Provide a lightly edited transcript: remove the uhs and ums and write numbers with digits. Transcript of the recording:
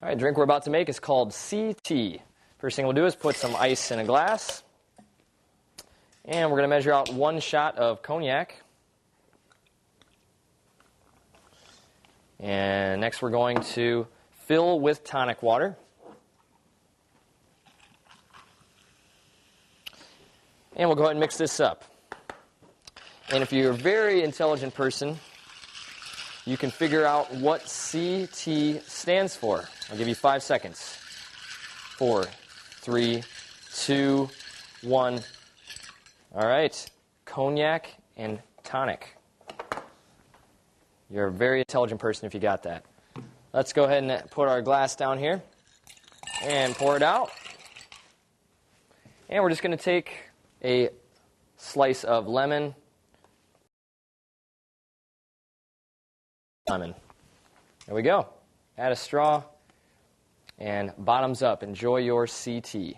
All right, drink we're about to make is called CT. First thing we'll do is put some ice in a glass. And we're going to measure out 1 shot of cognac. And next we're going to fill with tonic water. And we'll go ahead and mix this up. And if you're a very intelligent person, you can figure out what CT stands for. I'll give you 5 seconds. 4, 3, 2, 1. All right, cognac and tonic. You're a very intelligent person if you got that. Let's go ahead and put our glass down here and pour it out. And we're just going to take a slice of lemon. There we go. Add a straw and bottoms up. Enjoy your CT.